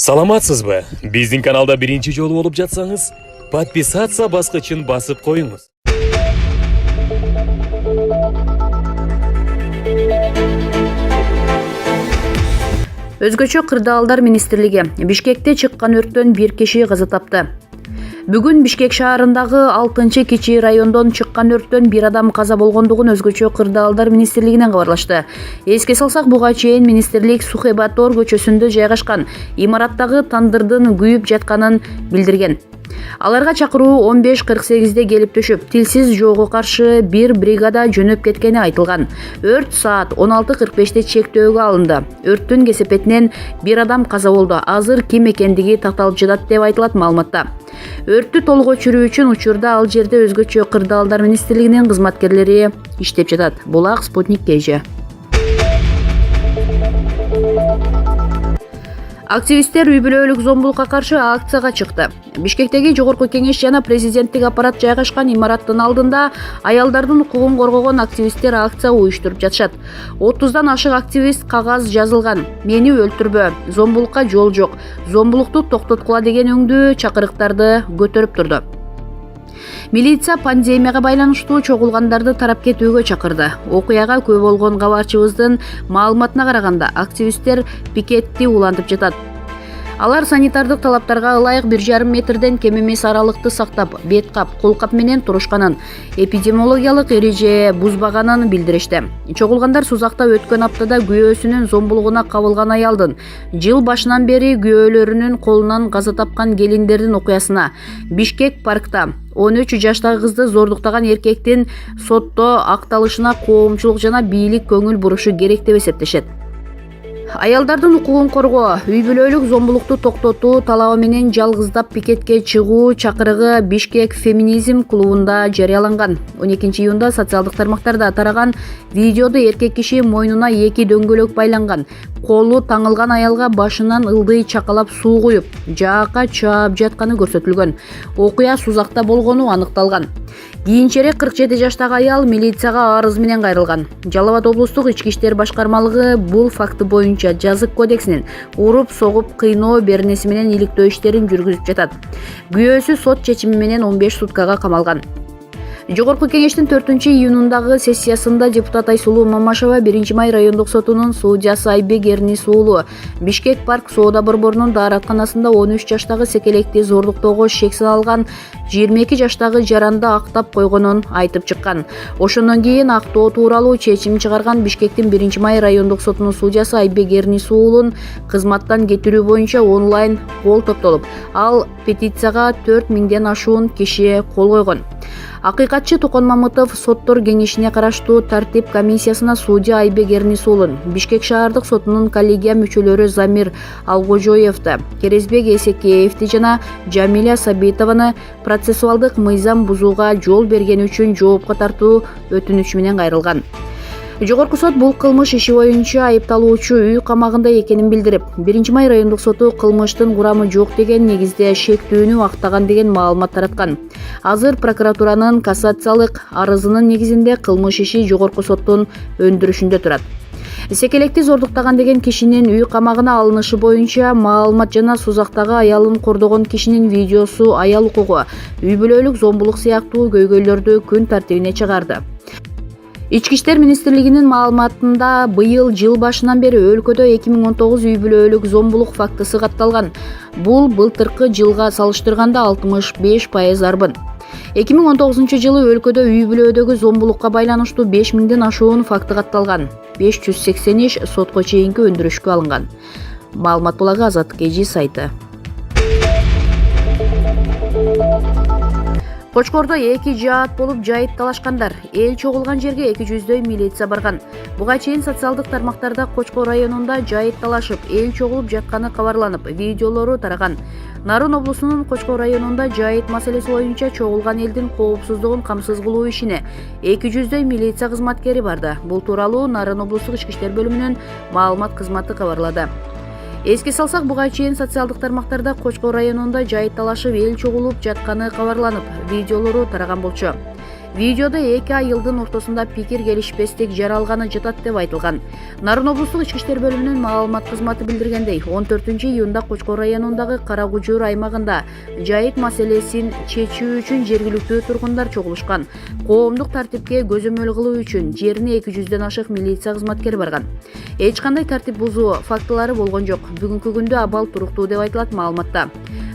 Саламатсызбы? Биздин каналда биринчи жолу болуп жатсаңыз, подписаться баскычын басып коюңуз. Өзгөчө кырдаалдар министрлиги Бишкекте чыккан өрттөн бир киши каза тапты. Бүгүн Бишкек шаарындагы 6-кичи райондон чыккан өрттөн бир адам каза болгондугун өзгөчө кырдаалдар министрлигинен кабарлашты. Эске салсак, буга чейин министрлик Сухебатор көчөсүндө жайгашкан имараттагы тандырдын күйүп жатканын билдирген. Аларга чакыруу 15:48 келип түшүп, тилсиз жоого каршы бир бригада жөнөп кеткени айтылган. Өрт саат 16:45 чектөөгө алынды. Өрттүн кесепетинен бир адам каза болду. Азыр ким экендиги такталып жатат деп айтылат маалыматта. Өрттү толук өчүрүү үчүн учурда ал жерде өзгөчө кырдаалдар министрлигинин кызматкерлери иштеп жатат. Булак Спутник KG. Активисттер үй-бүлөлүк зомбулукка каршы акцияга чыкты. Бишкектеги Жогорку Кеңеш жана президенттик аппарат жайгашкан имараттын алдында аялдардын укугун коргогон активисттер акция уюштуруп жатышат. 30дан ашык активист кагаз жазылган: "Мени өлтүрбө, зомбулукка жол жок, зомбулукту токтоткула" деген өңдүү чакырыктарды көтөрүп турду. Милиция пандемияга байланыштуу чогулгандарды тарап кетүүгө чакырды. Окуяга күбө болгон кабарчыбыздын маалыматына караганда, активисттер пикетти улантып жатат. Алар санитардык талаптарга ылайык 1,5 метрден кем эмес аралыкты сактап, бет кап, кол кап менен турушканын, эпидемиологиялык эреже бузбаганын билдиришти. Чогулгандар Сузакта өткөн аптада күйөөсүнүн зомбулугуна кабылган аялдын, жыл башынан бери күйөөлөрүнүн колунан каза тапкан келиндердин окуясына, Бишкек паркта 13 жаштагы кызды зордуктаган эркектин сотто акталышына коомчулук жана бийлик көңүл бурушу керек деп эсептешет. Аялдардын укугун коргоо, үй-бүлөлүк зомбулукту токтотуу талабы менен жалгыздап пикетке чыгуу чакырыгы Бишкек феминизм клубунда жарыяланган. 12 июнда социалдык тармактарда тараган видеодо эркек киши мойнуна 2 дөңгөлөк байланган, колу таңылган аялга башынан ылдый чакалап суу куюп, жаакка чаап жатканы көрсөтүлгөн. Окуя Сузакта болгону аныкталган. Кийинчерээк 47 жаштагы аял милицияга арыз менен кайрылган. Жалал Абад облустук ички иштер башкармалыгы бул факты боюнча жазык кодексинин уруп, согуп, кыйноо беренеси менен иликтөө иштерин жүргүзүп жатат. Күйөөсү сот чечими менен 15 суткага камалган. Жогорку Кеңештин 4-июнундагы сессиясында депутат Айсулуу Мамашева 1-май райондук сотунун судьясы Айбек Эрнис уулу Бишкек парк соода борборунун дааратканасында 13 жаштагы секелекти зордуктоого шек салган 22 жаштагы жаранды актап койгонун айтып чыккан. Ошондон кийин актоо тууралуу чечим чыгарган Бишкектин 1-май райондук сотунун судьясы Айбек Эрнис уулун кызматтан кетирүү боюнча онлайн кол топтолуп, ал петицияга 4000ден ашуун киши кол койгон. Акыйкатчы Токон Мамытов соттор кеңешине караштуу тартип комиссиясына судья Айбек Эрнис уулун, Бишкек шаардык сотунун коллегия мүчөлөрү Замир Алгожоевди, Керезбек Эсекеевди жана Жамиля Сабитованы процессуалдык мыйзам бузууга жол бергени үчүн жоопко тартуу өтүнүчү менен кайрылган. Жогорку сот бул кылмыш иши боюнча айыпталуучу үй камагында экенин билдирип, 1-май райондук соту кылмыштын курамы жок деген негизде шектүүнү актаган деген маалымат тараткан. Азыр прокуратуранын кассациялык арызынын негизинде кылмыш иши жогорку соттун өндүрүшүндө турат. Секелекти зордуктаган деген кишинин үй камагына алынышы боюнча маалымат жана Сузактагы аялын кордогон кишинин видеосу аял укугу, үй-бүлөлүк зомбулук сыяктуу көйгөйлөрдү күн тартибине чыгарды. Ички иштер министрлигинин маалыматында быйыл жыл башынан бери өлкөдө 2019 үй-бүлөлүк зомбулук фактысы катталган. Бул былтыркы жылга салыштырганда 65% арбын. 2019 жылы өлкөдө үй-бүлөдөгү зомбулукка байланыштуу 5000ден ашуун факты катталган. 580 иш сотко чейинки өндүрүшкө алынган. Маалымат булагы Азаттык KG сайты. Кочкордо 2 жаат болуп жайыт талашкандар. Эл чогулган жерге 200дөй милиция барган. Буга чейин социалдык тармактарда Кочкор районунда жайыт талашып, эл чогулуп жатканы кабарланып, видеолору тараган. Нарын облусунун Кочкор районунда жайыт маселеси боюнча чогулган элдин коопсуздугун камсыз кылуу ишине 200дөй милиция кызматкери барды. Бул тууралуу Нарын облустук ички иштер бөлүмүнүн маалымат кызматы кабарлады. Эске салсак, буга чейин социалдык тармактарда Кочкор районунда жайыт талашып, эл чогулуп жатканы кабарланып, видеолору тараган болчу. Видеодо 2 айылдын ортосунда пикир келишпестик жаралганы жатат деп айтылган. Нарын облустук ички иштер бөлүмүнүн маалымат кызматы билдиргендей, 14-июнда Кочкор районундагы Карагужур аймагында жайыт маселесин чечүү үчүн жергиликтүү тургундар чогулушкан. Коомдук тартипке көзөмөл кылуу үчүн жерине 200дөн ашык милиция кызматкери барган. Эч кандай тартип бузуу фактылары болгон жок. Бүгүнкү күндө абал туруктуу деп айтылат маалыматта.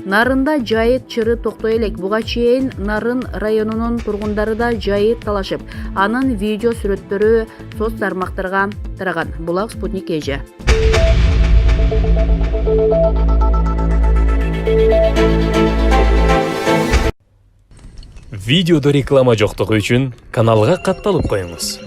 Нарында жайыт чыры токтой элек. Буга чейин Нарын районунун тургундары да жайыт талашып, анын видео сүрөттөрү соц тармактарга тараган. Булак Спутник эже. Видеодо реклама жоктугу үчүн каналга катталып коюңуз.